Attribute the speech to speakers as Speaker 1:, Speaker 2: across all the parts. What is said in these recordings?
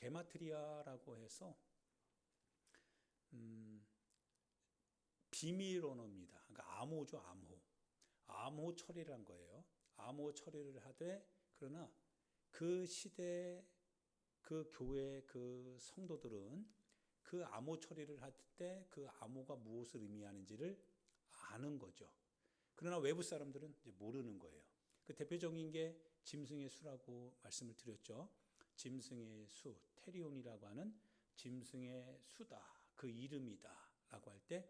Speaker 1: 게마트리아라고 해서 비밀 언어입니다. 그러니까 암호죠, 암호. 암호 처리를 한 거예요. 암호 처리를 하되, 그러나 그 시대 그 교회 그 성도들은 그 암호 처리를 할 때 그 암호가 무엇을 의미하는지를 아는 거죠. 그러나 외부 사람들은 이제 모르는 거예요. 그 대표적인 게 짐승의 수라고 말씀을 드렸죠. 짐승의 수, 테리온이라고 하는 짐승의 수다, 그 이름이다 라고 할 때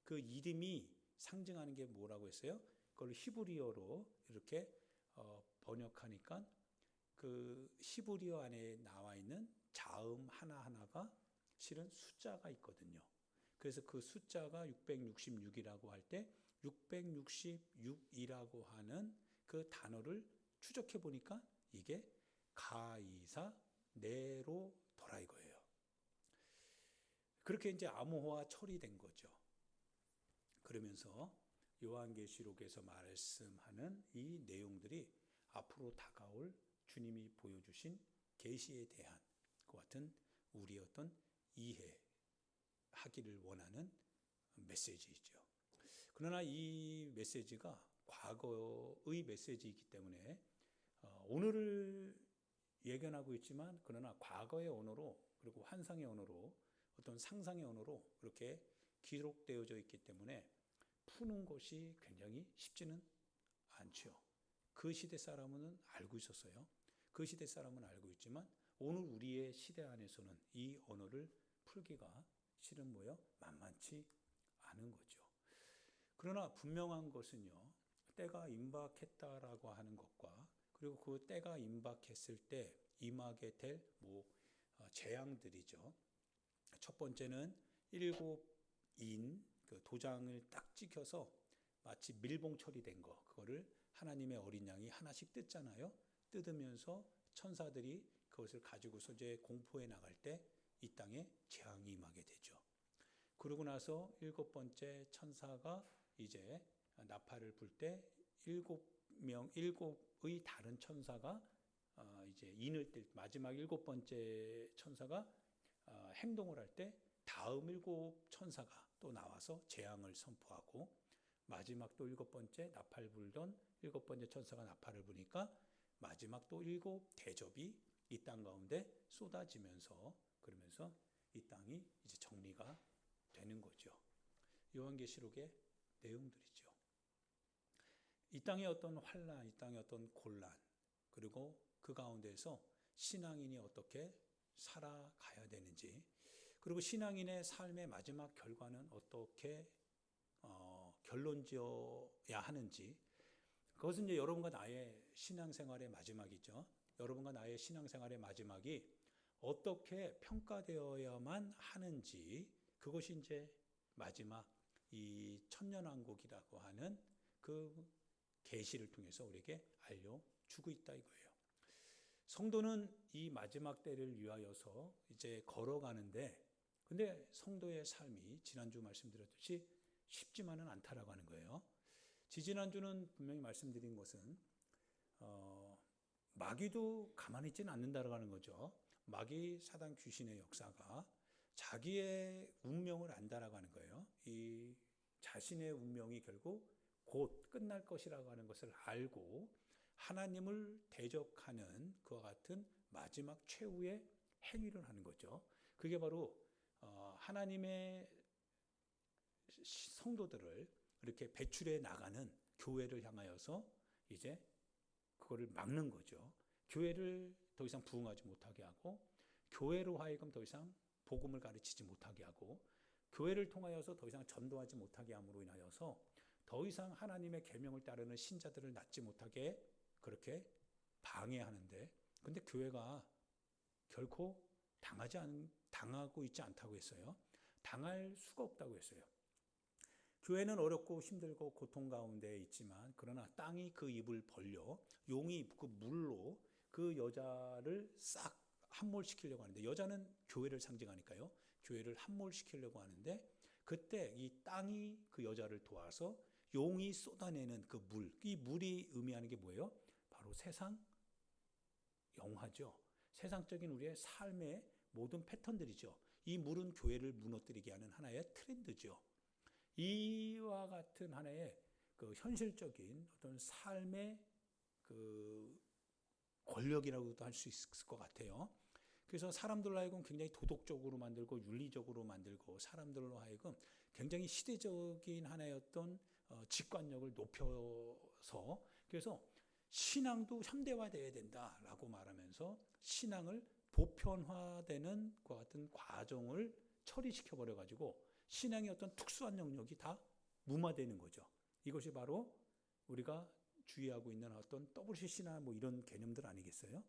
Speaker 1: 그 이름이 상징하는 게 뭐라고 했어요? 그걸 히브리어로 이렇게 번역하니까 그 히브리어 안에 나와 있는 자음 하나하나가 실은 숫자가 있거든요. 그래서 그 숫자가 666이라고 할 때 666이라고 하는 그 단어를 추적해 보니까 이게 가이사 네로더라 이거예요. 그렇게 이제 암호화 처리된 거죠. 그러면서 요한계시록에서 말씀하는 이 내용들이 앞으로 다가올 주님이 보여주신 계시에 대한 그 같은 우리의 어떤 이해하기를 원하는 메시지이죠. 그러나 이 메시지가 과거의 메시지이기 때문에 오늘을 예견하고 있지만, 그러나 과거의 언어로, 그리고 환상의 언어로, 어떤 상상의 언어로 그렇게 기록되어져 있기 때문에 푸는 것이 굉장히 쉽지는 않죠. 그 시대 사람은 알고 있었어요. 그 시대 사람은 알고 있지만 오늘 우리의 시대 안에서는 이 언어를 풀기가 실은 만만치 않은 거죠. 그러나 분명한 것은요, 때가 임박했다라고 하는 것과, 그리고 그 때가 임박했을 때 임하게 될 재앙들이죠. 첫 번째는 7인 그 도장을 딱 찍혀서 마치 밀봉 처리된 거, 그거를 하나님의 어린 양이 하나씩 뜯잖아요. 뜯으면서 천사들이 그것을 가지고서 이제 공포해 나갈 때 이 땅에 재앙이 임하게 되죠. 그러고 나서 7번째 천사가 이제 나팔을 불 때 7의 다른 천사가 이제 인을 뜰, 마지막 7번째 천사가 행동을 할 때 다음 7천사가 또 나와서 재앙을 선포하고, 마지막 또 7번째 나팔 불던 7번째 천사가 나팔을 부니까 마지막 또 7대접이 이 땅 가운데 쏟아지면서, 그러면서 이 땅이 이제 정리가 되는 거죠. 요한계시록의 내용들이죠. 이 땅의 어떤 환난, 이 땅의 어떤 곤란, 그리고 그 가운데서 신앙인이 어떻게 살아가야 되는지, 그리고 신앙인의 삶의 마지막 결과는 어떻게 결론 지어야 하는지, 그것은 이제 여러분과 나의 신앙생활의 마지막이죠. 여러분과 나의 신앙생활의 마지막이 어떻게 평가되어야만 하는지, 그것이 이제 마지막 이 천년왕국이라고 하는 그 계시를 통해서 우리에게 알려주고 있다 이거예요. 성도는 이 마지막 때를 위하여서 이제 걸어가는데, 근데 성도의 삶이 지난주 말씀드렸듯이 쉽지만은 않다라고 하는 거예요. 지지난주는 분명히 말씀드린 것은 마귀도 가만히 있지는 않는다라고 하는 거죠. 마귀 사단 귀신의 역사가 자기의 운명을 안다라고 하는 거예요. 이 자신의 운명이 결국 곧 끝날 것이라고 하는 것을 알고 하나님을 대적하는 그와 같은 마지막 최후의 행위를 하는 거죠. 그게 바로 하나님의 성도들을 이렇게 배출해 나가는 교회를 향하여서 이제 그거를 막는 거죠. 교회를 더 이상 부흥하지 못하게 하고, 교회로 하여금 더 이상 복음을 가르치지 못하게 하고, 교회를 통하여서 더 이상 전도하지 못하게 함으로 인하여서 더 이상 하나님의 계명을 따르는 신자들을 낳지 못하게 그렇게 방해하는데, 근데 교회가 결코 당하고 있지 않다고 했어요. 당할 수가 없다고 했어요. 교회는 어렵고 힘들고 고통 가운데 있지만, 그러나 땅이 그 입을 벌려 용이 그 물로 그 여자를 싹 함몰시키려고 하는데, 여자는 교회를 상징하니까요, 교회를 함몰시키려고 하는데, 그때 이 땅이 그 여자를 도와서 용이 쏟아내는 그 물, 이 물이 의미하는 게 뭐예요? 바로 세상 영화죠. 세상적인 우리의 삶의 모든 패턴들이죠. 이 물은 교회를 무너뜨리게 하는 하나의 트렌드죠. 이와 같은 하나의 그 현실적인 어떤 삶의 그 권력이라고도 할 수 있을 것 같아요. 그래서 사람들로 하여금 굉장히 도덕적으로 만들고 윤리적으로 만들고 사람들로 하여금 굉장히 시대적인 하나의 어떤 직관력을 높여서 그래서 신앙도 현대화되어야 된다라고 말하면서 신앙을 보편화되는 것 같은 과정을 처리시켜 버려 가지고 신앙의 어떤 특수한 영역이 다 무마되는 거죠. 이것이 바로 우리가 주의하고 있는 어떤 WCC나 뭐 이런 개념들 아니겠어요?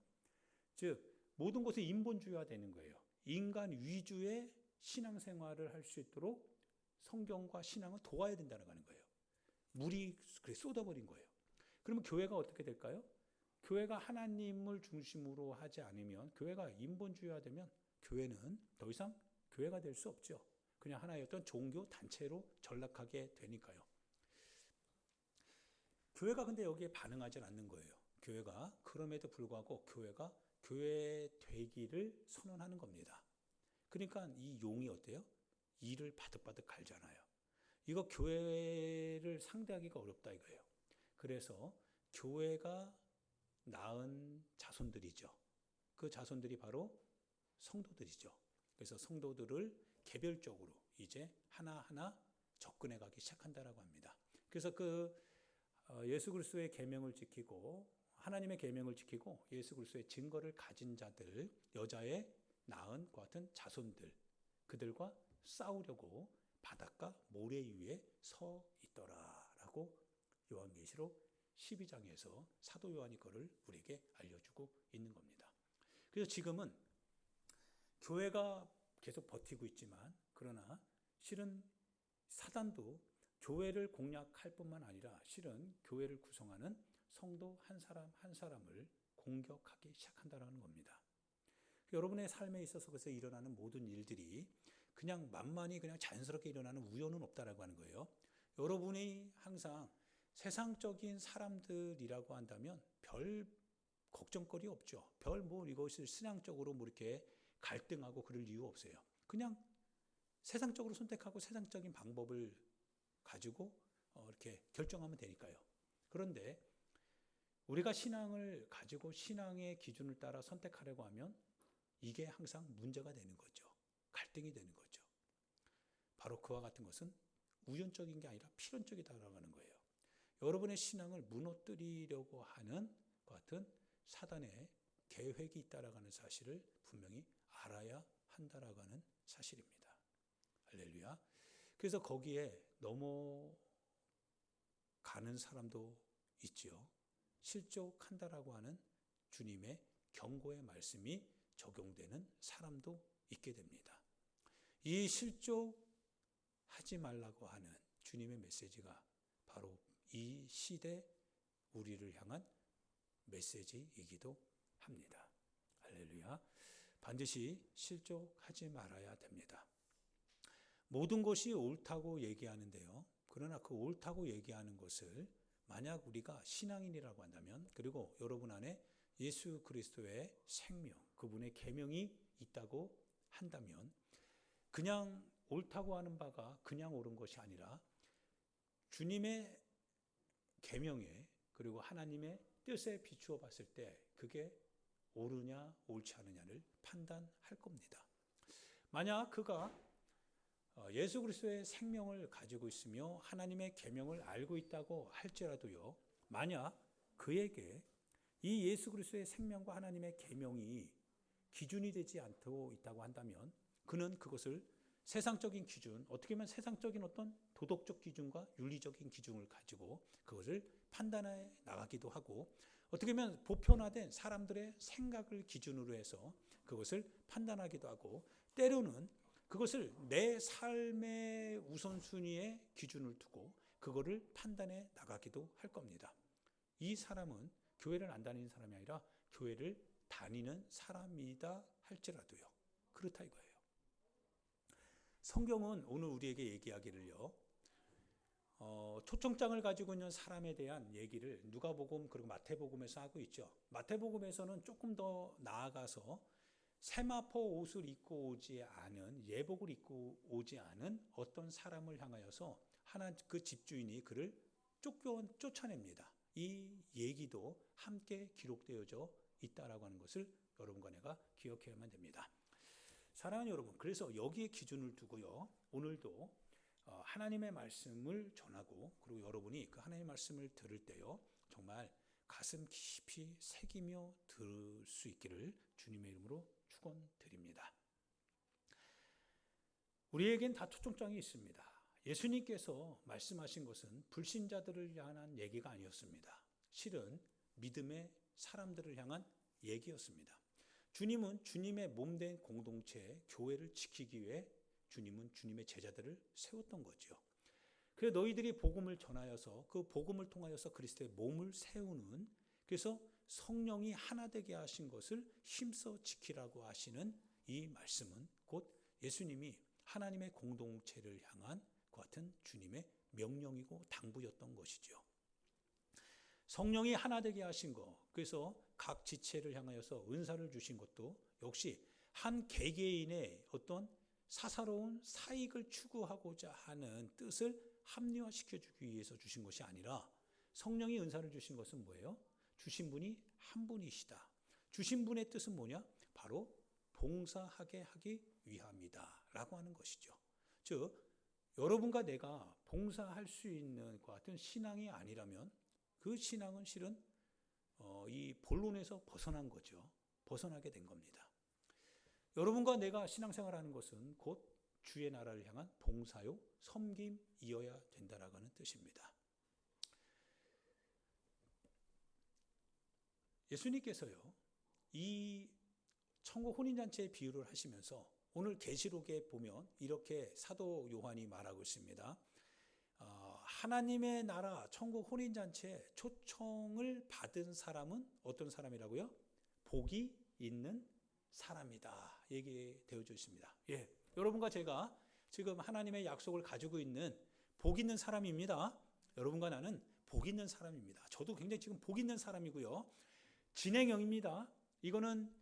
Speaker 1: 즉 모든 것이 인본주의화되는 거예요. 인간 위주의 신앙생활을 할 수 있도록 성경과 신앙을 도와야 된다는 거예요. 물이 그래 쏟아버린 거예요. 그러면 교회가 어떻게 될까요? 교회가 하나님을 중심으로 하지 않으면, 교회가 인본주의화되면 교회는 더 이상 교회가 될 수 없죠. 그냥 하나의 어떤 종교 단체로 전락하게 되니까요. 교회가 근데 여기에 반응하지 않는 거예요. 교회가 그럼에도 불구하고 교회가 교회 되기를 선언하는 겁니다. 그러니까 이 용이 어때요? 이를 바득바득 갈잖아요. 이거 교회를 상대하기가 어렵다 이거예요. 그래서 교회가 낳은 자손들이죠. 그 자손들이 바로 성도들이죠. 그래서 성도들을 개별적으로 이제 하나하나 접근해 가기 시작한다라고 합니다. 그래서 예수 그리스도의 계명을 지키고 하나님의 계명을 지키고 예수 그리스도의 증거를 가진 자들, 여자의 낳은 것 같은 자손들, 그들과 싸우려고 바닷가 모래 위에 서 있더라라고 요한계시록 12장에서 사도 요한이 그를 우리에게 알려주고 있는 겁니다. 그래서 지금은 교회가 계속 버티고 있지만 그러나 실은 사단도 교회를 공략할 뿐만 아니라 실은 교회를 구성하는 성도 한 사람 한 사람을 공격하기 시작한다는 겁니다. 여러분의 삶에 있어서 그래서 일어나는 모든 일들이 그냥 만만히 그냥 자연스럽게 일어나는 우연은 없다라고 하는 거예요. 여러분이 항상 세상적인 사람들이라고 한다면 별 걱정거리 없죠. 별 뭐 이것을 신앙적으로 뭐 이렇게 갈등하고 그럴 이유 없어요. 그냥 세상적으로 선택하고 세상적인 방법을 가지고 이렇게 결정하면 되니까요. 그런데 우리가 신앙을 가지고 신앙의 기준을 따라 선택하려고 하면 이게 항상 문제가 되는 거죠. 갈등이 되는 거죠. 바로 그와 같은 것은 우연적인 게 아니라 필연적이다라고 하는 거예요. 여러분의 신앙을 무너뜨리려고 하는 것 같은 사단의 계획이 있다라고 하는 사실을 분명히 알아야 한다라고 하는 사실입니다. 할렐루야. 그래서 거기에 넘어가는 사람도 있지요. 실족한다라고 하는 주님의 경고의 말씀이 적용되는 사람도 있게 됩니다. 이 실족하지 말라고 하는 주님의 메시지가 바로 이 시대 우리를 향한 메시지이기도 합니다. 할렐루야. 반드시 실족하지 말아야 됩니다. 모든 것이 옳다고 얘기하는데요. 그러나 그 옳다고 얘기하는 것을 만약 우리가 신앙인이라고 한다면, 그리고 여러분 안에 예수 그리스도의 생명, 그분의 계명이 있다고 한다면 그냥 옳다고 하는 바가 그냥 옳은 것이 아니라 주님의 계명에 그리고 하나님의 뜻에 비추어 봤을 때 그게 옳으냐 옳지 않느냐를 판단할 겁니다. 만약 그가 예수 그리스도의 생명을 가지고 있으며 하나님의 계명을 알고 있다고 할지라도요, 만약 그에게 이 예수 그리스도의 생명과 하나님의 계명이 기준이 되지 않고 있다고 한다면 그는 그것을 세상적인 기준, 어떻게 보면 세상적인 어떤 도덕적 기준과 윤리적인 기준을 가지고 그것을 판단해 나가기도 하고, 어떻게 보면 보편화된 사람들의 생각을 기준으로 해서 그것을 판단하기도 하고, 때로는 그것을 내 삶의 우선순위의 기준을 두고 그거를 판단해 나가기도 할 겁니다. 이 사람은 교회를 안 다니는 사람이 아니라 교회를 다니는 사람이다 할지라도요. 그렇다 이거예요. 성경은 오늘 우리에게 얘기하기를요, 초청장을 가지고 있는 사람에 대한 얘기를 누가복음 그리고 마태복음에서 하고 있죠. 마태복음에서는 조금 더 나아가서 세마포 옷을 입고 오지 않은, 예복을 입고 오지 않은 어떤 사람을 향하여서 하나 그 집주인이 그를 쫓아냅니다. 이 얘기도 함께 기록되어져 있다라고 하는 것을 여러분과 내가 기억해야만 됩니다. 사랑하는 여러분, 그래서 여기에 기준을 두고요, 오늘도 하나님의 말씀을 전하고, 그리고 여러분이 그 하나님의 말씀을 들을 때요, 정말 가슴 깊이 새기며 들을 수 있기를 주님의 이름으로 축원드립니다. 우리에겐 다 초청장이 있습니다. 예수님께서 말씀하신 것은 불신자들을 향한 얘기가 아니었습니다. 실은 믿음의 사람들을 향한 얘기였습니다. 주님은 주님의 몸된 공동체, 교회를 지키기 위해 주님은 주님의 제자들을 세웠던 거죠. 그래서 너희들이 복음을 전하여서 그 복음을 통하여서 그리스도의 몸을 세우는, 그래서 성령이 하나 되게 하신 것을 힘써 지키라고 하시는 이 말씀은 곧 예수님이 하나님의 공동체를 향한 그 같은 주님의 명령이고 당부였던 것이죠. 성령이 하나 되게 하신 것, 그래서 각 지체를 향하여서 은사를 주신 것도 역시 한 개개인의 어떤 사사로운 사익을 추구하고자 하는 뜻을 합리화시켜주기 위해서 주신 것이 아니라, 성령이 은사를 주신 것은 뭐예요? 주신 분이 한 분이시다. 주신 분의 뜻은 뭐냐? 바로 봉사하게 하기 위함이다 라고 하는 것이죠. 즉 여러분과 내가 봉사할 수 있는 것 같은 신앙이 아니라면 그 신앙은 실은 이 본론에서 벗어난 거죠. 벗어나게 된 겁니다. 여러분과 내가 신앙생활하는 것은 곧 주의 나라를 향한 봉사요, 섬김이어야 된다라고 하는 뜻입니다. 예수님께서요, 이 천국 혼인잔치의 비유를 하시면서 오늘 계시록에 보면 이렇게 사도 요한이 말하고 있습니다. 하나님의 나라 천국 혼인잔치에 초청을 받은 사람은 어떤 사람이라고요? 복이 있는 사람이다 얘기되어져 있습니다. 예, 여러분과 제가 지금 하나님의 약속을 가지고 있는 복 있는 사람입니다. 여러분과 나는 복 있는 사람입니다. 저도 굉장히 지금 복 있는 사람이고요. 진행형입니다. 이거는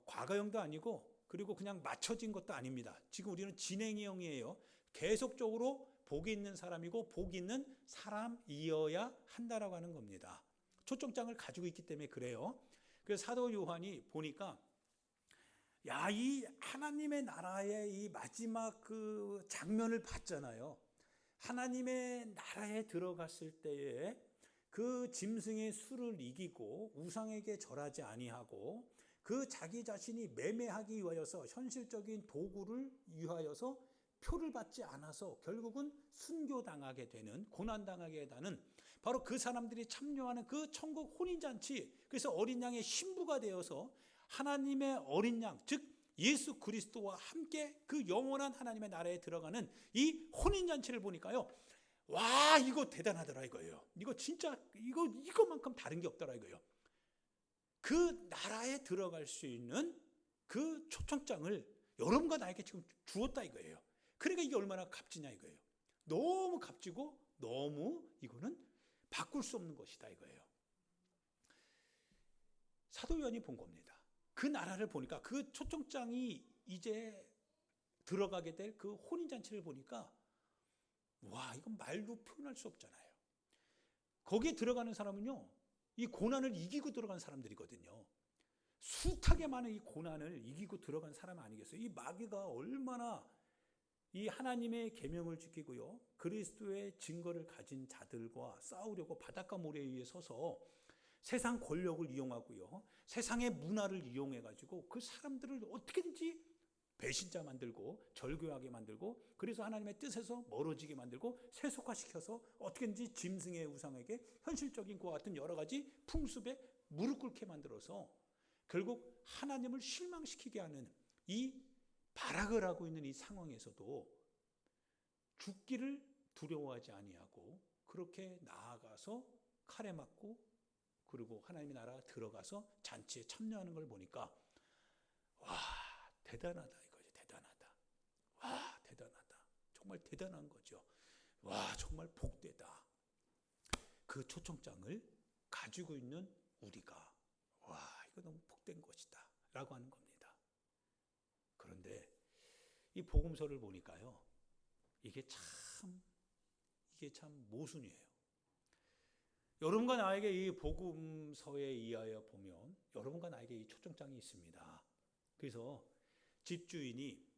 Speaker 1: 과거형도 아니고 그리고 그냥 맞춰진 것도 아닙니다. 지금 우리는 진행형이에요. 계속적으로 복이 있는 사람이고 복 있는 사람이어야 한다라고 하는 겁니다. 초청장을 가지고 있기 때문에 그래요. 그래서 사도 요한이 보니까 이 하나님의 나라의 이 마지막 그 장면을 봤잖아요. 하나님의 나라에 들어갔을 때에 그 짐승의 수를 이기고 우상에게 절하지 아니하고 그 자기 자신이 매매하기 위하여서 현실적인 도구를 위하여서 표를 받지 않아서 결국은 순교당하게 되는, 고난당하게 되는 바로 그 사람들이 참여하는 그 천국 혼인잔치, 그래서 어린 양의 신부가 되어서 하나님의 어린 양, 즉 예수 그리스도와 함께 그 영원한 하나님의 나라에 들어가는 이 혼인잔치를 보니까요, 와, 이거 대단하더라 이거예요. 이거 진짜 이거만큼 다른 게 없더라 이거예요. 그 나라에 들어갈 수 있는 그 초청장을 여러분과 나에게 지금 주었다 이거예요. 그러니까 이게 얼마나 값지냐 이거예요. 너무 값지고 너무 이거는 바꿀 수 없는 것이다 이거예요. 사도 요한이 본 겁니다. 그 나라를 보니까 그 초청장이 이제 들어가게 될 그 혼인잔치를 보니까 와, 이건 말로 표현할 수 없잖아요. 거기에 들어가는 사람은요, 이 고난을 이기고 들어간 사람들이거든요. 숱하게 많은 이 고난을 이기고 들어간 사람 아니겠어요? 이 마귀가 얼마나 이 하나님의 계명을 지키고요, 그리스도의 증거를 가진 자들과 싸우려고 바닷가 모래 위에 서서 세상 권력을 이용하고요, 세상의 문화를 이용해가지고 그 사람들을 어떻게든지 배신자 만들고 절교하게 만들고, 그래서 하나님의 뜻에서 멀어지게 만들고 세속화시켜서 어떻게든지 짐승의 우상에게 현실적인 그와 같은 여러 가지 풍습에 무릎 꿇게 만들어서 결국 하나님을 실망시키게 하는 이 발악을 하고 있는 이 상황에서도 죽기를 두려워하지 아니하고 그렇게 나아가서 칼에 맞고 그리고 하나님의 나라 들어가서 잔치에 참여하는 걸 보니까 와, 대단하다 이거죠. 대단하다. 와, 대단하다. 정말 대단한 거죠. 와, 정말 복되다. 그 초청장을 가지고 있는 우리가 와, 이거 너무 복된 것이다 라고 하는 겁니다. 그런데 이 복음서를 보니까요, 이게 참 모순이에요. 여러분과 나에게 이 복음서에 의하여 보면 여러분과 나에게 이 초청장이 있습니다. 그래서 집주인이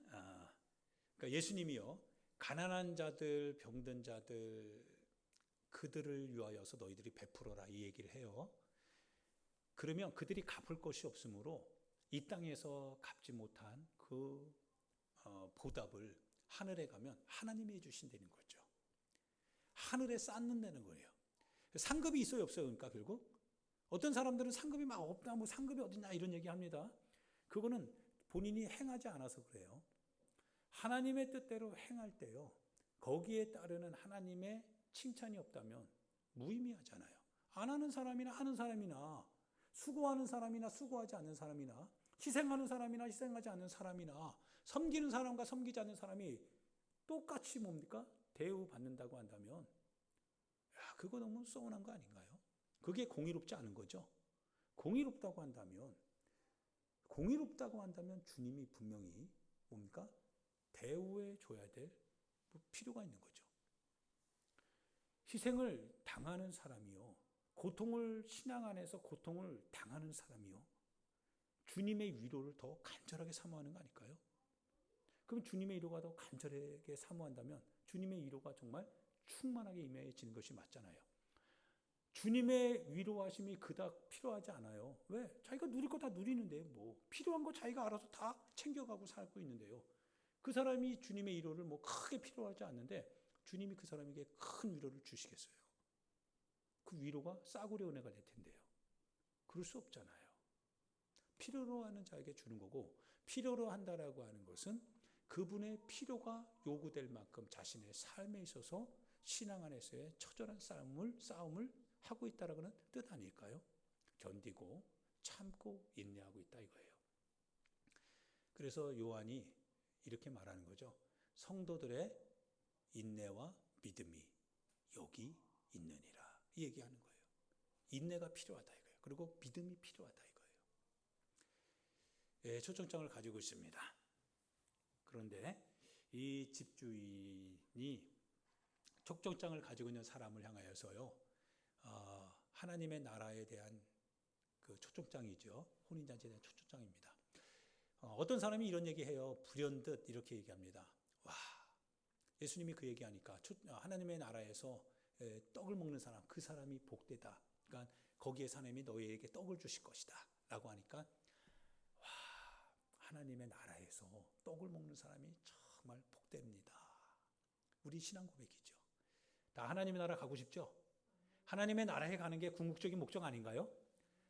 Speaker 1: 그러니까 예수님이요, 가난한 자들, 병든 자들, 그들을 위하여서 너희들이 베풀어라 이 얘기를 해요. 그러면 그들이 갚을 것이 없으므로 이 땅에서 갚지 못한 그 보답을 하늘에 가면 하나님이 해주신다는 거죠. 하늘에 쌓는다는 거예요. 상급이 있어요, 없어요? 그러니까 결국 어떤 사람들은 상급이 막 없다, 뭐 상급이 어디냐 이런 얘기합니다. 그거는 본인이 행하지 않아서 그래요. 하나님의 뜻대로 행할 때요, 거기에 따르는 하나님의 칭찬이 없다면 무의미하잖아요. 안 하는 사람이나 하는 사람이나, 수고하는 사람이나 수고하지 않는 사람이나, 희생하는 사람이나 희생하지 않는 사람이나, 섬기는 사람과 섬기지 않는 사람이 똑같이 뭡니까? 대우받는다고 한다면 그거 너무 서운한 거 아닌가요? 그게 공의롭지 않은 거죠. 공의롭다고 한다면 주님이 분명히 뭡니까? 대우해 줘야 될 필요가 있는 거죠. 희생을 당하는 사람이요, 고통을 신앙 안에서 고통을 당하는 사람이요, 주님의 위로를 더 간절하게 사모하는 거 아닐까요? 그럼 주님의 위로가 더 간절하게 사모한다면 주님의 위로가 정말 충만하게 임해지는 것이 맞잖아요. 주님의 위로하심이 그닥 필요하지 않아요. 왜? 자기가 누릴 거 다 누리는데 뭐 필요한 거 자기가 알아서 다 챙겨가고 살고 있는데요. 그 사람이 주님의 위로를 뭐 크게 필요하지 않는데 주님이 그 사람에게 큰 위로를 주시겠어요? 그 위로가 싸구려 은혜가 될 텐데요. 그럴 수 없잖아요. 필요로 하는 자에게 주는 거고, 필요로 한다라고 하는 것은 그분의 필요가 요구될 만큼 자신의 삶에 있어서 신앙 안에서의 처절한 싸움을 하고 있다라는 뜻 아닐까요? 견디고 참고 인내하고 있다 이거예요. 그래서 요한이 이렇게 말하는 거죠. 성도들의 인내와 믿음이 여기 있느니라 이 얘기하는 거예요. 인내가 필요하다 이거예요. 그리고 믿음이 필요하다 이거예요. 예, 초청장을 가지고 있습니다. 그런데 이 집주인이 초청장을 가지고 있는 사람을 향하여서요, 하나님의 나라에 대한 그 초청장이죠. 혼인잔치에 대한 초청장입니다. 어떤 사람이 이런 얘기해요. 불현듯 이렇게 얘기합니다. 와, 예수님이 그 얘기하니까 하나님의 나라에서 떡을 먹는 사람, 그 사람이 복되다. 그러니까 거기에 하나님이 너희에게 떡을 주실 것이다 라고 하니까 와, 하나님의 나라에서 떡을 먹는 사람이 정말 복됩니다. 우리 신앙 고백이죠. 다 하나님의 나라 가고 싶죠? 하나님의 나라에 가는 게 궁극적인 목적 아닌가요?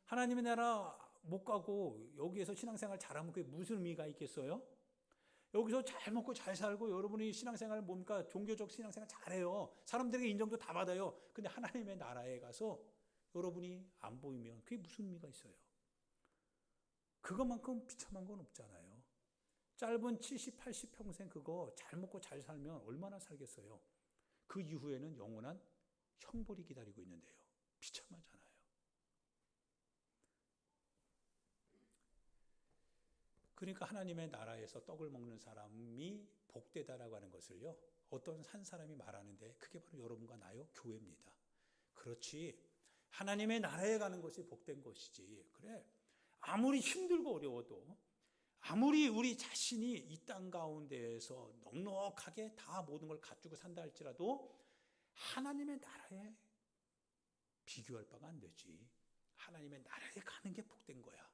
Speaker 1: 하나님의 나라 못 가고 여기에서 신앙생활 잘하면 그게 무슨 의미가 있겠어요? 여기서 잘 먹고 잘 살고 여러분이 신앙생활 뭡니까? 종교적 신앙생활 잘해요. 사람들에게 인정도 다 받아요. 근데 하나님의 나라에 가서 여러분이 안 보이면 그게 무슨 의미가 있어요? 그것만큼 비참한 건 없잖아요. 짧은 70, 80 평생 그거 잘 먹고 잘 살면 얼마나 살겠어요? 그 이후에는 영원한 형벌이 기다리고 있는데요. 비참하잖아요. 그러니까 하나님의 나라에서 떡을 먹는 사람이 복되다라고 하는 것을요, 어떤 한 사람이 말하는데 그게 바로 여러분과 나요, 교회입니다. 그렇지, 하나님의 나라에 가는 것이 복된 것이지. 그래, 아무리 힘들고 어려워도, 아무리 우리 자신이 이 땅 가운데에서 넉넉하게 다 모든 걸 갖추고 산다 할지라도 하나님의 나라에 비교할 바가 안 되지. 하나님의 나라에 가는 게 복된 거야.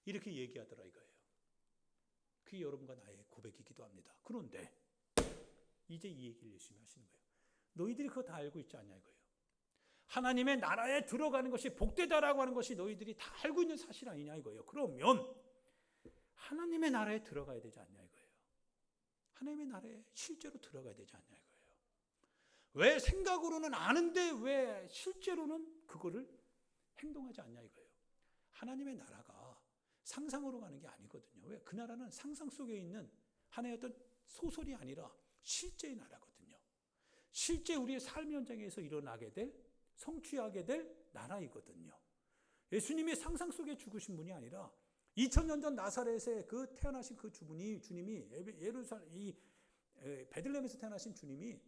Speaker 1: 이렇게 얘기하더라 이거예요. 그게 여러분과 나의 고백이기도 합니다. 그런데 이제 이 얘기를 열심히 하시는 거예요. 너희들이 그거 다 알고 있지 않냐 이거예요. 하나님의 나라에 들어가는 것이 복되다라고 하는 것이 너희들이 다 알고 있는 사실 아니냐 이거예요. 그러면 하나님의 나라에 들어가야 되지 않냐 이거예요. 하나님의 나라에 실제로 들어가야 되지 않냐 이거예요. 왜 생각으로는 아는데 왜 실제로는 그거를 행동하지 않냐 이거예요. 하나님의 나라가 상상으로 가는 게 아니거든요. 왜? 그 나라는 상상 속에 있는 하나의 어떤 소설이 아니라 실제의 나라거든요. 실제 우리의 삶 현장에서 일어나게 될, 성취하게 될 나라이거든요. 예수님이 상상 속에 죽으신 분이 아니라 2000년 전 나사렛에 그 태어나신 그 주님이 이 베들레헴에서 태어나신 주님이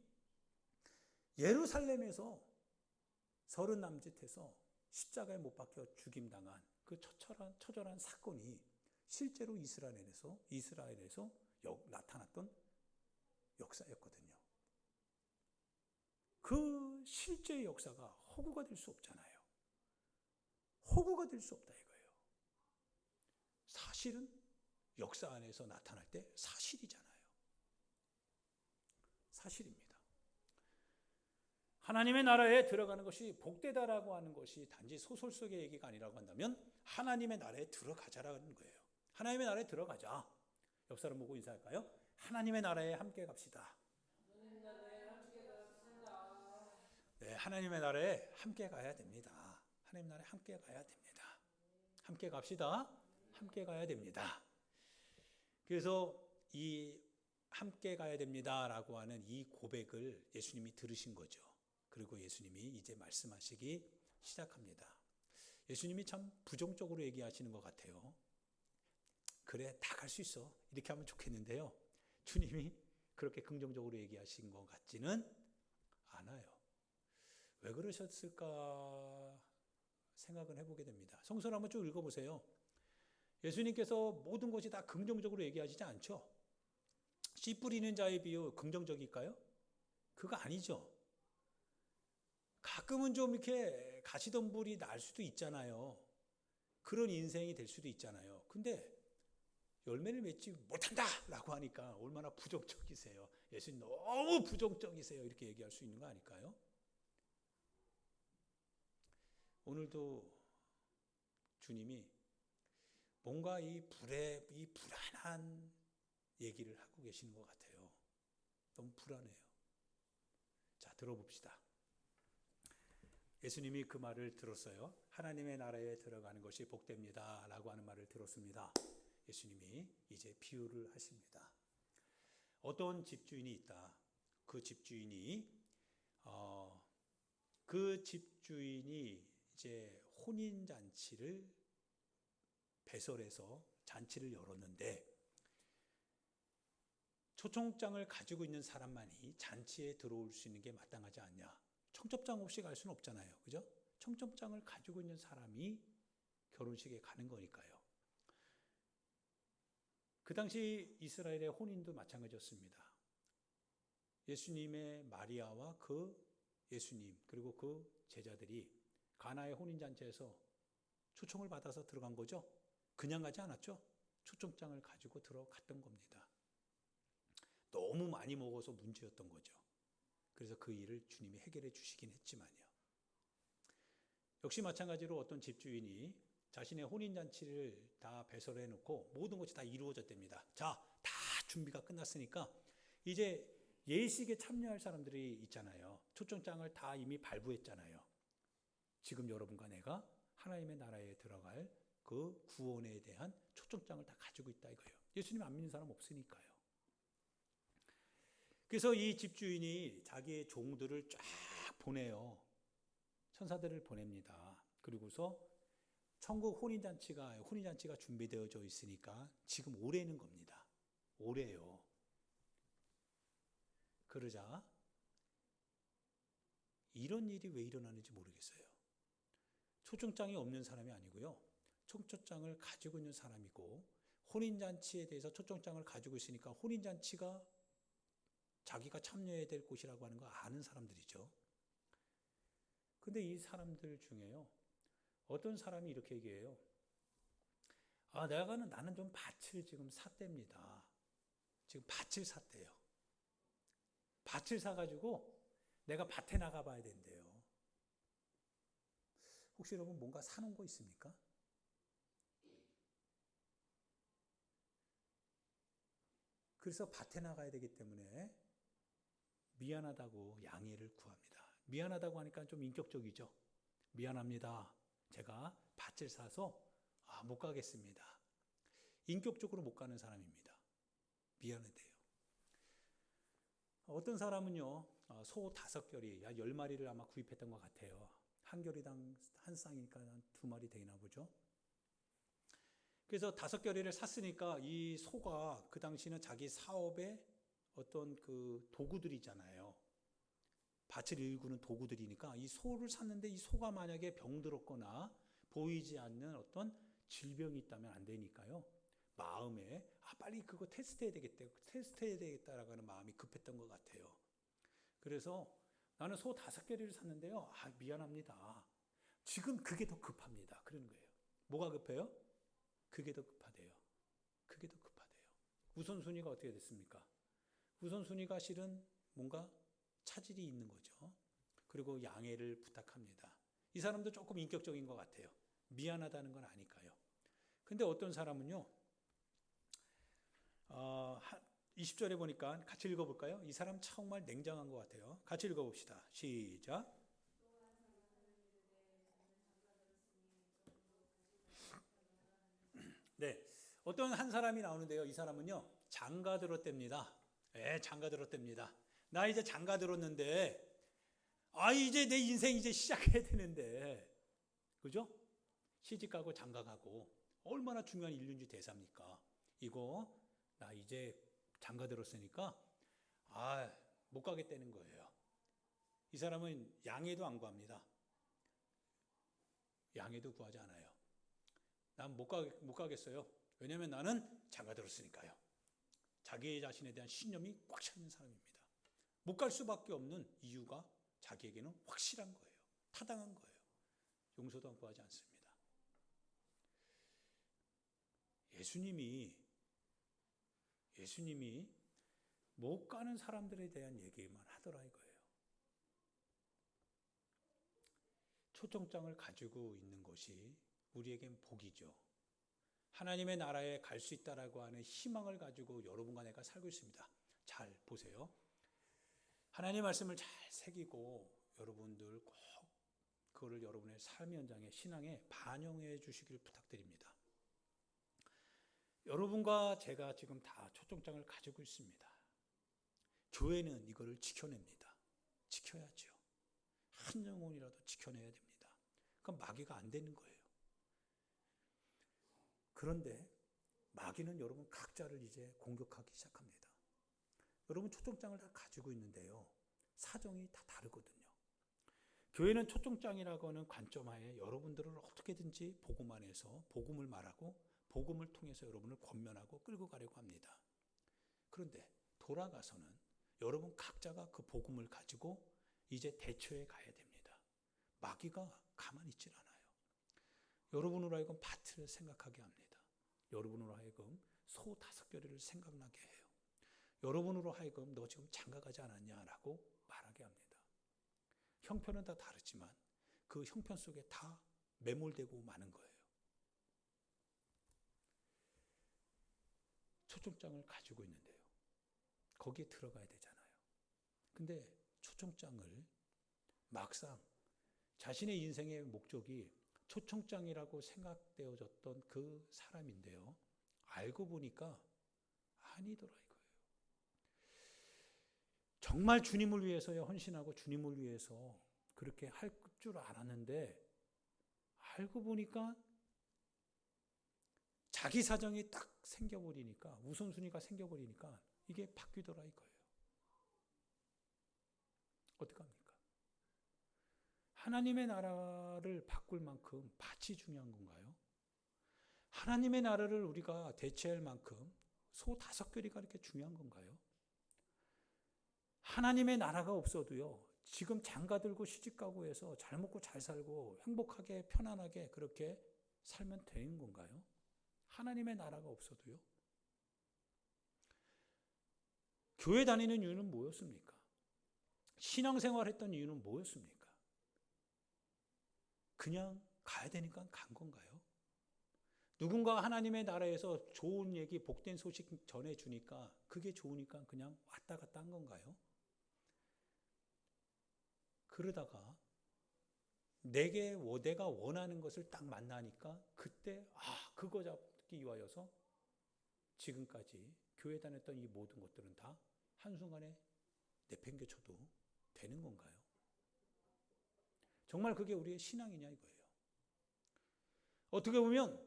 Speaker 1: 예루살렘에서 서른 남짓해서 십자가에 못 박혀 죽임당한 그 처절한 사건이 실제로 이스라엘에서 나타났던 역사였거든요. 그 실제의 역사가 허구가 될 수 없잖아요. 허구가 될 수 없다 이거예요. 사실은 역사 안에서 나타날 때 사실이잖아요. 사실입니다. 하나님의 나라에 들어가는 것이 복되다라고 하는 것이 단지 소설 속의 얘기가 아니라고 한다면 하나님의 나라에 들어가자라는 거예요. 하나님의 나라에 들어가자. 옆 사람 보고 인사할까요? 하나님의 나라에 함께 갑시다. 네, 하나님의 나라에 함께 가야 됩니다. 하나님의 나라에 함께 가야 됩니다. 함께 갑시다. 함께 가야 됩니다. 그래서 이 함께 가야 됩니다라고 하는 이 고백을 예수님이 들으신 거죠. 그리고 예수님이 이제 말씀하시기 시작합니다. 예수님이 참 부정적으로 얘기하시는 것 같아요. 그래, 다 갈 수 있어. 이렇게 하면 좋겠는데요. 주님이 그렇게 긍정적으로 얘기하신 것 같지는 않아요. 왜 그러셨을까 생각을 해보게 됩니다. 성서를 한번 쭉 읽어보세요. 예수님께서 모든 것이 다 긍정적으로 얘기하시지 않죠. 씨 뿌리는 자의 비유 긍정적일까요? 그거 아니죠. 가끔은 좀 이렇게 가시덤불이 날 수도 있잖아요. 그런 인생이 될 수도 있잖아요. 근데 열매를 맺지 못한다 라고 하니까 얼마나 부정적이세요. 예수님 너무 부정적이세요. 이렇게 얘기할 수 있는 거 아닐까요? 오늘도 주님이 뭔가 이 불안한 얘기를 하고 계시는 것 같아요. 너무 불안해요. 자, 들어봅시다. 예수님이 그 말을 들었어요. 하나님의 나라에 들어가는 것이 복됩니다 라고 하는 말을 들었습니다. 예수님이 이제 비유를 하십니다. 어떤 집주인이 있다. 그 집주인이 이제 혼인잔치를 배설해서 잔치를 열었는데 초청장을 가지고 있는 사람만이 잔치에 들어올 수 있는 게 마땅하지 않냐. 청첩장 없이 갈 수는 없잖아요. 그죠? 청첩장을 가지고 있는 사람이 결혼식에 가는 거니까요. 그 당시 이스라엘의 혼인도 마찬가지였습니다. 예수님의 마리아와 그 예수님 그리고 그 제자들이 가나의 혼인잔치에서 초청을 받아서 들어간 거죠. 그냥 가지 않았죠. 초청장을 가지고 들어갔던 겁니다. 너무 많이 먹어서 문제였던 거죠. 그래서 그 일을 주님이 해결해 주시긴 했지만요. 역시 마찬가지로 어떤 집주인이 자신의 혼인잔치를 다 배설해 놓고 모든 것이 다 이루어졌답니다. 자, 다 준비가 끝났으니까 이제 예식에 참여할 사람들이 있잖아요. 초청장을 다 이미 발부했잖아요. 지금 여러분과 내가 하나님의 나라에 들어갈 그 구원에 대한 초청장을 다 가지고 있다 이거예요. 예수님 안 믿는 사람 없으니까요. 그래서 이 집주인이 자기의 종들을 쫙 보내요. 천사들을 보냅니다. 그리고서 천국 혼인잔치가 준비되어져 있으니까 지금 오래는 겁니다. 오래요. 그러자 이런 일이 왜 일어나는지 모르겠어요. 초청장이 없는 사람이 아니고요. 초청장을 가지고 있는 사람이고 혼인잔치에 대해서 초청장을 가지고 있으니까 혼인잔치가 자기가 참여해야 될 곳이라고 하는 거 아는 사람들이죠. 근데 이 사람들 중에요. 어떤 사람이 이렇게 얘기해요. 나는 좀 밭을 지금 샀답니다. 지금 밭을 샀대요. 밭을 사가지고 내가 밭에 나가봐야 된대요. 혹시 여러분 뭔가 사놓은 거 있습니까? 그래서 밭에 나가야 되기 때문에 미안하다고 양해를 구합니다. 미안하다고 하니까 좀 인격적이죠. 미안합니다. 제가 밭을 사서 못 가겠습니다. 인격적으로 못 가는 사람입니다. 미안하대요. 어떤 사람은요, 소 5결이, 약 10마리를 아마 구입했던 것 같아요. 한 결이당 한 쌍이니까 한 2마리 되나 보죠. 그래서 5결이를 샀으니까 이 소가 그 당시는 자기 사업의 어떤 그 도구들이잖아요. 밭을 일구는 도구들이니까 이 소를 샀는데 이 소가 만약에 병들었거나 보이지 않는 어떤 질병이 있다면 안 되니까요. 마음에 빨리 그거 테스트해야 되겠다라고 하는 마음이 급했던 것 같아요. 그래서 나는 소 5개를 샀는데요. 미안합니다. 지금 그게 더 급합니다. 그러는 거예요. 뭐가 급해요? 그게 더 급하대요. 그게 더 급하대요. 우선순위가 어떻게 됐습니까? 우선순위가 실은 뭔가 차질이 있는 거죠. 그리고 양해를 부탁합니다. 이 사람도 조금 인격적인 것 같아요. 미안하다는 건 아니까요. 근데 어떤 사람은요, 20절에 보니까 같이 읽어볼까요? 이 사람 정말 냉정한 것 같아요. 같이 읽어봅시다. 시작. 네, 어떤 한 사람이 나오는데요. 이 사람은요, 장가 들었답니다. 장가 들었답니다. 나 이제 장가 들었는데, 이제 내 인생 이제 시작해야 되는데, 그죠? 시집 가고 장가 가고 얼마나 중요한 일륜지 대사입니까? 이거 나 이제 장가 들었으니까 못 가겠다는 거예요. 이 사람은 양해도 안 구합니다. 양해도 구하지 않아요. 난 못 가겠어요. 왜냐하면 나는 장가 들었으니까요. 자기 자신에 대한 신념이 꽉 차 있는 사람입니다. 못 갈 수밖에 없는 이유가 자기에게는 확실한 거예요. 타당한 거예요. 용서도 구하지 않습니다. 예수님이 못 가는 사람들에 대한 얘기만 하더라 이거예요. 초청장을 가지고 있는 것이 우리에겐 복이죠. 하나님의 나라에 갈 수 있다라고 하는 희망을 가지고 여러분과 내가 살고 있습니다. 잘 보세요. 하나님의 말씀을 잘 새기고 여러분들 꼭 그거를 여러분의 삶의 현장에 신앙에 반영해 주시길 부탁드립니다. 여러분과 제가 지금 다 초청장을 가지고 있습니다. 교회는 이거를 지켜냅니다. 지켜야죠. 한 영혼이라도 지켜내야 됩니다. 그럼 마귀가 안 되는 거예요. 그런데 마귀는 여러분 각자를 이제 공격하기 시작합니다. 여러분 초청장을 다 가지고 있는데요. 사정이 다 다르거든요. 교회는 초청장이라고 하는 관점하에 여러분들을 어떻게든지 복음 안에서 복음을 말하고 복음을 통해서 여러분을 권면하고 끌고 가려고 합니다. 그런데 돌아가서는 여러분 각자가 그 복음을 가지고 이제 대처해 가야 됩니다. 마귀가 가만히 있질 않아요. 여러분으로 하여금 밭을 생각하게 합니다. 여러분으로 하여금 소 5결을 생각나게 해요. 여러분으로 하여금 너 지금 장가 가지 않았냐라고 말하게 합니다. 형편은 다 다르지만 그 형편 속에 다 매몰되고 마는 거예요. 초청장을 가지고 있는데요. 거기에 들어가야 되잖아요. 근데 초청장을 막상 자신의 인생의 목적이 초청장이라고 생각되어졌던 그 사람인데요. 알고 보니까 아니더라 이거예요. 정말 주님을 위해서요 헌신하고 주님을 위해서 그렇게 할 줄 알았는데 알고 보니까 자기 사정이 딱 생겨버리니까 우선순위가 생겨버리니까 이게 바뀌더라 이거예요. 어떡합니까? 하나님의 나라를 바꿀 만큼 밭이 중요한 건가요? 하나님의 나라를 우리가 대체할 만큼 소 5결이가 그렇게 중요한 건가요? 하나님의 나라가 없어도요, 지금 장가 들고 시집 가고 해서 잘 먹고 잘 살고 행복하게 편안하게 그렇게 살면 되는 건가요? 하나님의 나라가 없어도요? 교회 다니는 이유는 뭐였습니까? 신앙생활 했던 이유는 뭐였습니까? 그냥 가야 되니까 간 건가요? 누군가 하나님의 나라에서 좋은 얘기, 복된 소식 전해주니까 그게 좋으니까 그냥 왔다 갔다 한 건가요? 그러다가 내가 원하는 것을 딱 만나니까 그때 그거 잡기 위하여서 지금까지 교회 다녔던 이 모든 것들은 다 한순간에 내팽개쳐도 되는 건가요? 정말 그게 우리의 신앙이냐 이거예요. 어떻게 보면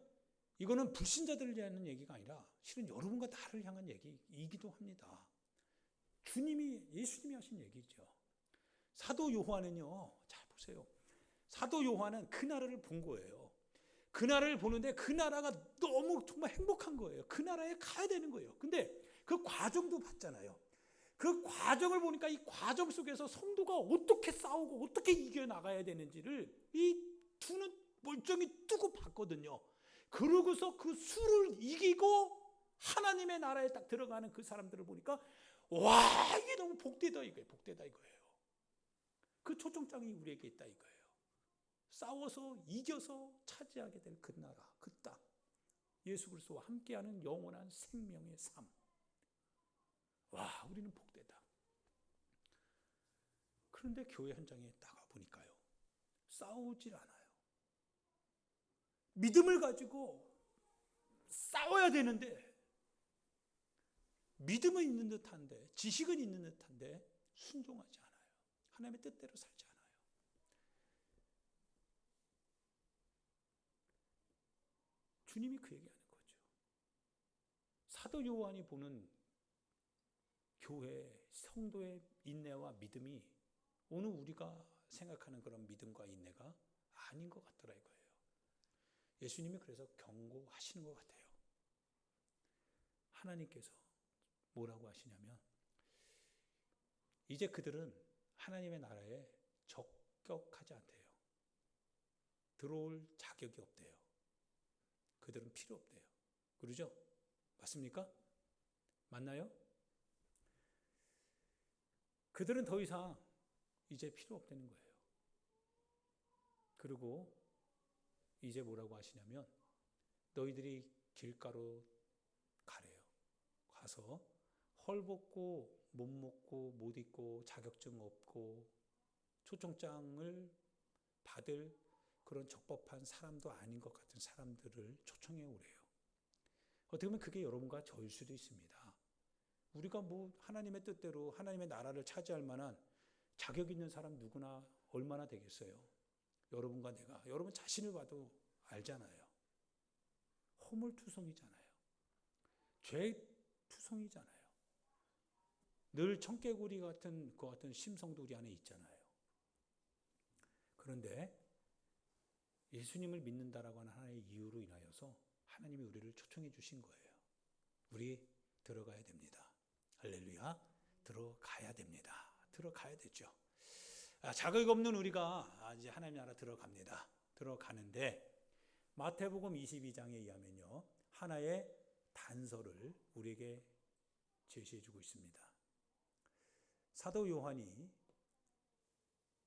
Speaker 1: 이거는 불신자들을 위한 얘기가 아니라 실은 여러분과 나를 향한 얘기이기도 합니다. 예수님이 하신 얘기죠. 사도 요한은요, 잘 보세요. 사도 요한은 그 나라를 본 거예요. 그 나라를 보는데 그 나라가 너무 정말 행복한 거예요. 그 나라에 가야 되는 거예요. 근데 그 과정도 봤잖아요. 그 과정을 보니까 이 과정 속에서 성도가 어떻게 싸우고 어떻게 이겨나가야 되는지를 이 두 눈 멀쩡히 뜨고 봤거든요. 그러고서 그 수를 이기고 하나님의 나라에 딱 들어가는 그 사람들을 보니까 와, 이게 너무 복되다 이거예요. 복되다 이거예요. 그 초청장이 우리에게 있다 이거예요. 싸워서 이겨서 차지하게 될 그 나라, 그 땅, 예수 그리스도와 함께하는 영원한 생명의 삶. 와, 우리는 복되다. 그런데 교회 현장에 나가 보니까요, 싸우질 않아요. 믿음을 가지고 싸워야 되는데, 믿음은 있는 듯한데, 지식은 있는 듯한데 순종하지 않아요. 하나님의 뜻대로 살지 않아요. 주님이 그 얘기하는 거죠. 사도 요한이 보는 교회, 성도의 인내와 믿음이 오늘 우리가 생각하는 그런 믿음과 인내가 아닌 것 같더라 이거예요. 예수님이 그래서 경고하시는 것 같아요. 하나님께서 뭐라고 하시냐면, 이제 그들은 하나님의 나라에 적격하지 않대요. 들어올 자격이 없대요. 그들은 필요 없대요. 그러죠? 맞습니까? 맞나요? 그들은 더 이상 이제 필요 없다는 거예요. 그리고 이제 뭐라고 하시냐면, 너희들이 길가로 가래요. 가서 헐벗고 못 먹고 못 입고 자격증 없고 초청장을 받을 그런 적법한 사람도 아닌 것 같은 사람들을 초청해 오래요. 어떻게 보면 그게 여러분과 저일 수도 있습니다. 우리가 뭐 하나님의 뜻대로 하나님의 나라를 차지할 만한 자격 있는 사람 누구나 얼마나 되겠어요? 여러분과 내가, 여러분 자신을 봐도 알잖아요. 허물투성이잖아요. 죄투성이잖아요. 늘 청개구리 같은 그 같은 심성도 우리 안에 있잖아요. 그런데 예수님을 믿는다라고 하는 하나의 이유로 인하여서 하나님이 우리를 초청해 주신 거예요. 우리 들어가야 됩니다. 할렐루야. 들어가야 됩니다. 들어가야 되죠. 자격 없는 우리가 이제 하나님 나라 들어갑니다. 들어가는데 마태복음 22장에 의하면요, 하나의 단서를 우리에게 제시해 주고 있습니다. 사도 요한이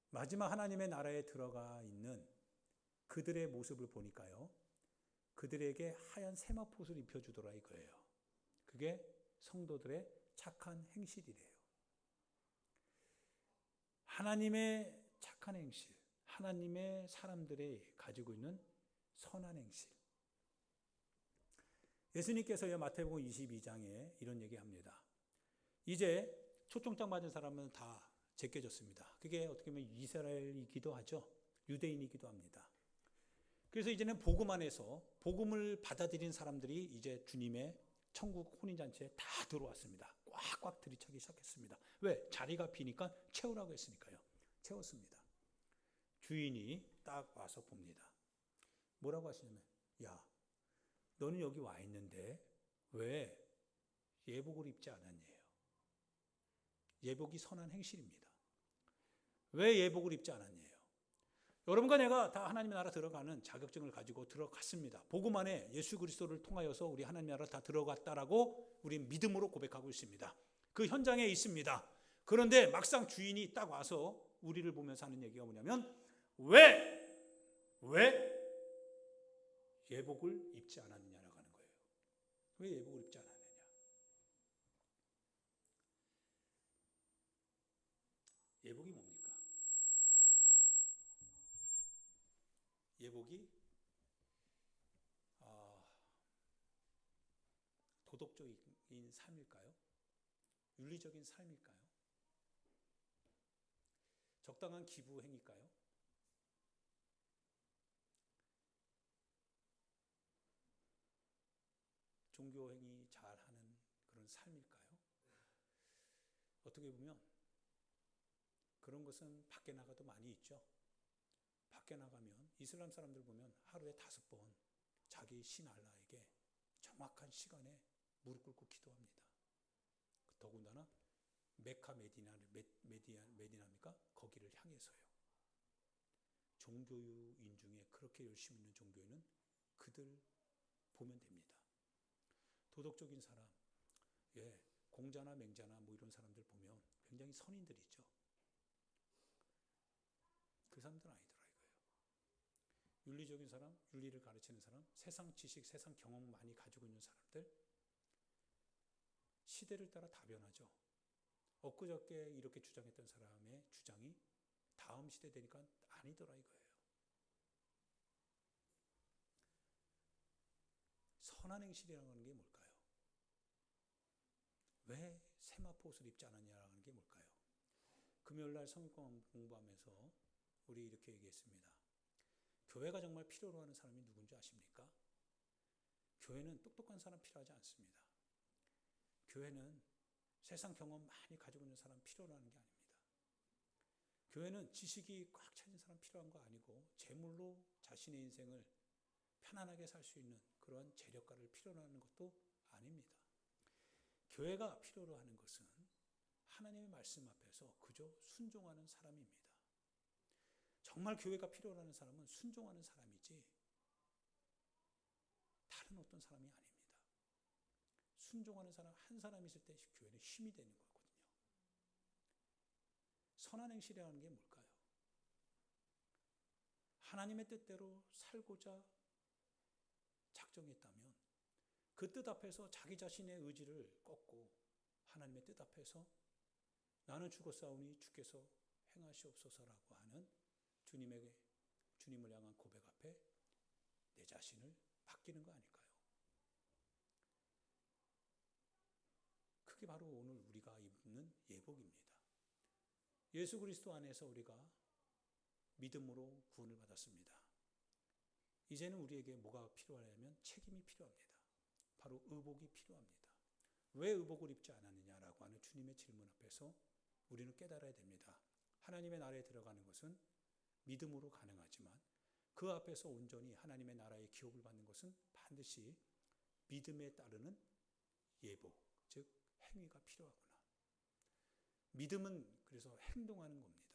Speaker 1: 마지막 하나님의 나라에 들어가 있는 그들의 모습을 보니까요, 그들에게 하얀 세마포를 입혀주더라 이거예요. 그게 성도들의 착한 행실이래요. 하나님의 착한 행실, 하나님의 사람들이 가지고 있는 선한 행실. 예수님께서요, 마태복음 22장에 이런 얘기합니다. 이제 초청장 받은 사람은 다 제껴졌습니다. 그게 어떻게 보면 이스라엘이기도 하죠. 유대인이기도 합니다. 그래서 이제는 복음 안에서 복음을 받아들인 사람들이 이제 주님의 천국 혼인잔치에 다 들어왔습니다. 꽉꽉 들이차기 시작했습니다. 왜? 자리가 비니까 채우라고 했으니까요. 채웠습니다. 주인이 딱 와서 봅니다. 뭐라고 하시냐면, 야, 너는 여기 와 있는데 왜 예복을 입지 않았냐요. 예복이 선한 행실입니다. 왜 예복을 입지 않았냐요. 여러분과 내가 다 하나님의 나라 들어가는 자격증을 가지고 들어갔습니다. 복음 안에 예수 그리스도를 통하여서 우리 하나님 나라 다 들어갔다라고 우리 믿음으로 고백하고 있습니다. 그 현장에 있습니다. 그런데 막상 주인이 딱 와서 우리를 보면서 하는 얘기가 뭐냐면, 왜 예복을 입지 않았느냐라고 하는 거예요. 왜 예복을 입지 않았느냐. 예복이 뭡니까? 예복이 도덕적인 삶일까요? 윤리적인 삶일까요? 적당한 기부 행위일까요? 종교 행위 잘하는 그런 삶일까요? 어떻게 보면 그런 것은 밖에 나가도 많이 있죠. 밖에 나가면 이슬람 사람들 보면 하루에 5번 자기 신 알라에게 정확한 시간에 무릎 꿇고 기도합니다. 더군다나 메카 메디나입니까? 거기를 향해서요. 종교인 중에 그렇게 열심히 있는 종교인은 그들 보면 됩니다. 도덕적인 사람, 공자나 맹자나 뭐 이런 사람들 보면 굉장히 선인들이죠. 그 사람들은 아니더라 이거예요. 윤리적인 사람, 윤리를 가르치는 사람, 세상 지식, 세상 경험 많이 가지고 있는 사람들, 시대를 따라 다 변하죠. 엊그저께 이렇게 주장했던 사람의 주장이 다음 시대 되니까 아니더라 이거예요. 선한 행실이라는 게 뭘까요? 왜 세마포 옷을 입지 않았냐라는 게 뭘까요? 금요일날 성경 공부하면서 우리 이렇게 얘기했습니다. 교회가 정말 필요로 하는 사람이 누군지 아십니까? 교회는 똑똑한 사람 필요하지 않습니다. 교회는 세상 경험 많이 가지고 있는 사람 필요로 하는 게 아닙니다. 교회는 지식이 꽉 차진 사람 필요한 거 아니고 재물로 자신의 인생을 편안하게 살 수 있는 그런 재력가를 필요로 하는 것도 아닙니다. 교회가 필요로 하는 것은 하나님의 말씀 앞에서 그저 순종하는 사람입니다. 정말 교회가 필요로 하는 사람은 순종하는 사람이지 다른 어떤 사람이 아닙니다. 순종하는 사람 한 사람 있을 때 교회는 힘이 되는 거거든요. 선한 행실이라는 게 뭘까요? 하나님의 뜻대로 살고자 작정했다면 그 뜻 앞에서 자기 자신의 의지를 꺾고 하나님의 뜻 앞에서 나는 죽었사오니 주께서 행하시옵소서라고 하는 주님을 향한 고백 앞에 내 자신을 맡기는 거 아닐까요? 그게 바로 오늘 우리가 입는 예복입니다. 예수 그리스도 안에서 우리가 믿음으로 구원을 받았습니다. 이제는 우리에게 뭐가 필요하냐면 책임이 필요합니다. 바로 의복이 필요합니다. 왜 의복을 입지 않았느냐라고 하는 주님의 질문 앞에서 우리는 깨달아야 됩니다. 하나님의 나라에 들어가는 것은 믿음으로 가능하지만 그 앞에서 온전히 하나님의 나라의 기업을 받는 것은 반드시 믿음에 따르는 예복, 즉 행위가 필요하구나. 믿음은 그래서 행동하는 겁니다.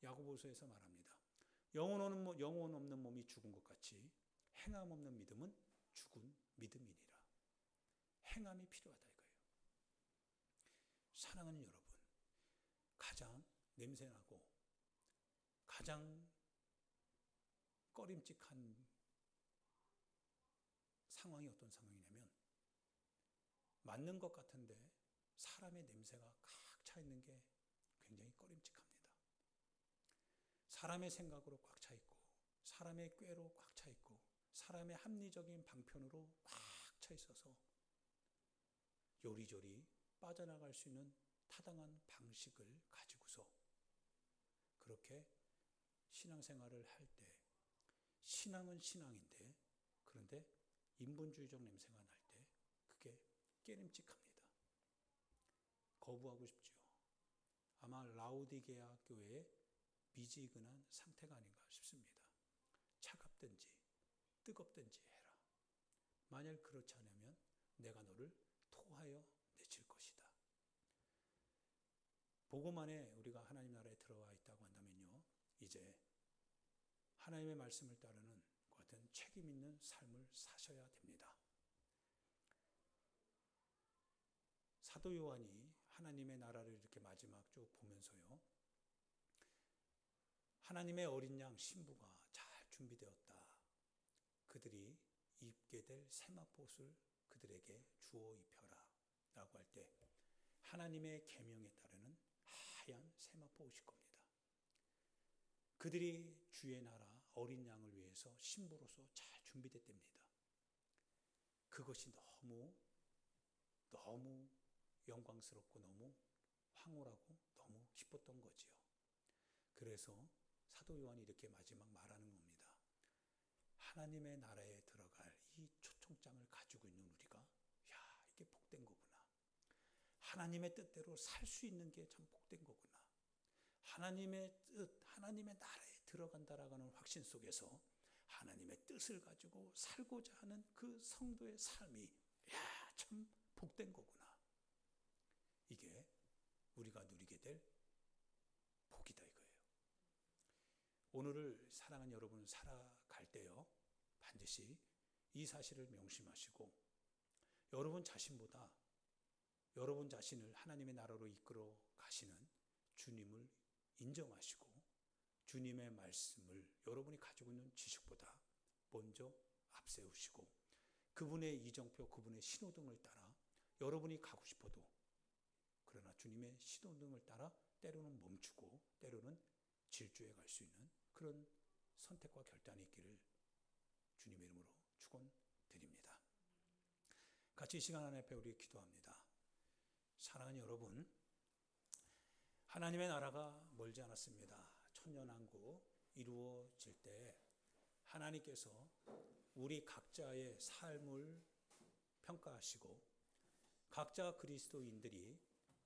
Speaker 1: 야고보서에서 말합니다. 영혼 없는 몸이 죽은 것 같이 행함 없는 믿음은 죽은 믿음이니라. 행함이 필요하다 이거예요. 사랑하는 여러분, 가장 냄새나고 가장 꺼림칙한 상황이 어떤 상황이냐면 맞는 것 같은데 사람의 냄새가 꽉 차 있는 게 굉장히 꺼림칙합니다. 사람의 생각으로 꽉 차 있고 사람의 꾀로 꽉 차 있고 사람의 합리적인 방편으로 꽉 차 있어서 요리조리 빠져나갈 수 있는 타당한 방식을 가지고서 그렇게 신앙생활을 할 때 신앙은 신앙인데 그런데 인본주의적 냄새가 날 때 그게 깨림칙합니다. 거부하고 싶죠. 아마 라오디게아 교회의 미지근한 상태가 아닌가 싶습니다. 차갑든지 뜨겁든지 해라. 만약 그렇지 않으면 내가 너를 토하여 내칠 것이다. 복음 안에 우리가 하나님 나라에 들어와 있다고 한다면요. 이제 하나님의 말씀을 따르는 그 같은 책임 있는 삶을 사셔야 됩니다. 사도 요한이 하나님의 나라를 이렇게 마지막 쭉 보면서요. 하나님의 어린 양 신부가 잘 준비되었다. 그들이 입게 될 세마포옷을 그들에게 주어 입혀라 라고 할 때 하나님의 계명에 따르는 하얀 세마포옷일 겁니다. 그들이 주의 나라 어린 양을 위해서 신부로서 잘 준비됐답니다. 그것이 너무 영광스럽고 너무 황홀하고 너무 기뻤던 거지요. 그래서 사도 요한이 이렇게 마지막 말하는 겁니다. 하나님의 나라에 들어갈 이 초청장을 가지고 있는 우리가, 야, 이게 복된 거구나. 하나님의 뜻대로 살 수 있는 게 참 복된 거구나. 하나님의 뜻, 하나님의 나라에 들어간다라는 확신 속에서 하나님의 뜻을 가지고 살고자 하는 그 성도의 삶이, 야, 참 복된 거구나. 이게 우리가 누리게 될 복이다 이거예요. 오늘을 사랑하는 여러분 살아갈 때요, 반드시 이 사실을 명심하시고 여러분 자신보다 여러분 자신을 하나님의 나라로 이끌어 가시는 주님을 인정하시고 주님의 말씀을 여러분이 가지고 있는 지식보다 먼저 앞세우시고 그분의 이정표, 그분의 신호등을 따라 여러분이 가고 싶어도, 그러나 주님의 신호등을 따라 때로는 멈추고 때로는 질주해 갈 수 있는 그런 선택과 결단이 있기를 주님의 이름으로 축원드립니다. 같이 이 시간 앞에 우리 기도합니다. 사랑하는 여러분, 하나님의 나라가 멀지 않았습니다. 천년왕국 이루어질 때 하나님께서 우리 각자의 삶을 평가하시고 각자 그리스도인들이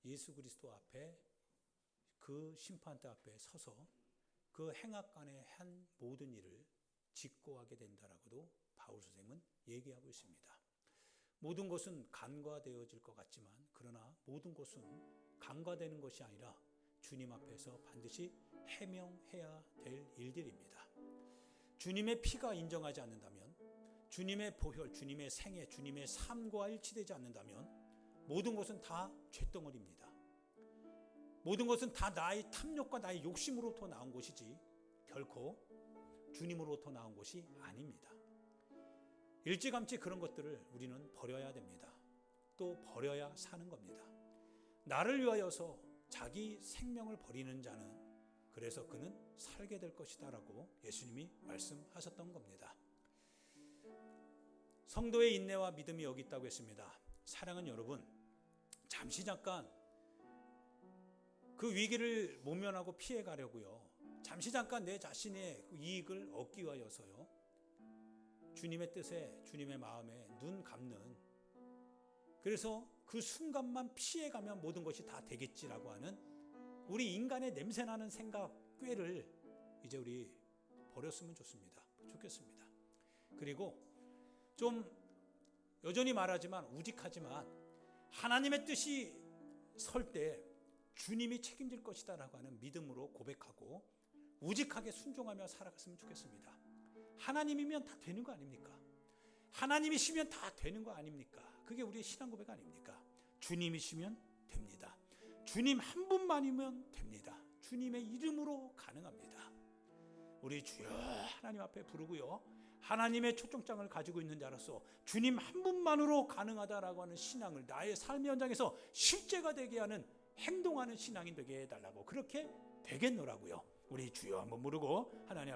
Speaker 1: 예수 그리스도 앞에 그 심판대 앞에 서서 그 행악간에 한 모든 일을 직고하게 된다라고도 바울 선생님은 얘기하고 있습니다. 모든 것은 간과되어질 것 같지만 그러나 모든 것은 간과되는 것이 아니라 주님 앞에서 반드시 해명해야 될 일들입니다. 주님의 피가 인정하지 않는다면, 주님의 보혈, 주님의 생애, 주님의 삶과 일치되지 않는다면 모든 것은 다 쇳덩어리입니다. 모든 것은 다 나의 탐욕과 나의 욕심으로부터 나온 것이지 결코 주님으로부터 나온 것이 아닙니다. 일찌감치 그런 것들을 우리는 버려야 됩니다. 또 버려야 사는 겁니다. 나를 위하여서 자기 생명을 버리는 자는 그래서 그는 살게 될 것이다 라고 예수님이 말씀하셨던 겁니다. 성도의 인내와 믿음이 여기 있다고 했습니다. 사랑하는 여러분, 잠시 잠깐 그 위기를 모면하고 피해 가려고요, 잠시 잠깐 내 자신의 이익을 얻기 위하여서요, 주님의 뜻에, 주님의 마음에 눈 감는, 그래서 그 순간만 피해가면 모든 것이 다 되겠지라고 하는 우리 인간의 냄새나는 생각 꾀를 이제 우리 버렸으면 좋겠습니다. 그리고 좀 여전히 말하지만 우직하지만 하나님의 뜻이 설 때 주님이 책임질 것이다 라고 하는 믿음으로 고백하고 우직하게 순종하며 살아갔으면 좋겠습니다. 하나님이면 다 되는 거 아닙니까? 하나님이시면 다 되는 거 아닙니까? 그게 우리의 신앙 고백 아닙니까? 주님이시면 됩니다. 주님 한 분만이면 됩니다. 주님의 이름으로 가능합니다. 우리 주여 하나님 앞에 부르고요, 하나님의 초청장을 가지고 있는 자로서 주님 한 분만으로 가능하다라고 하는 신앙을 나의 삶의 현장에서 실제가 되게 하는, 행동하는 신앙이 되게 해달라고, 그렇게 되겠노라고요. 우리 주여 한번 부르고 하나님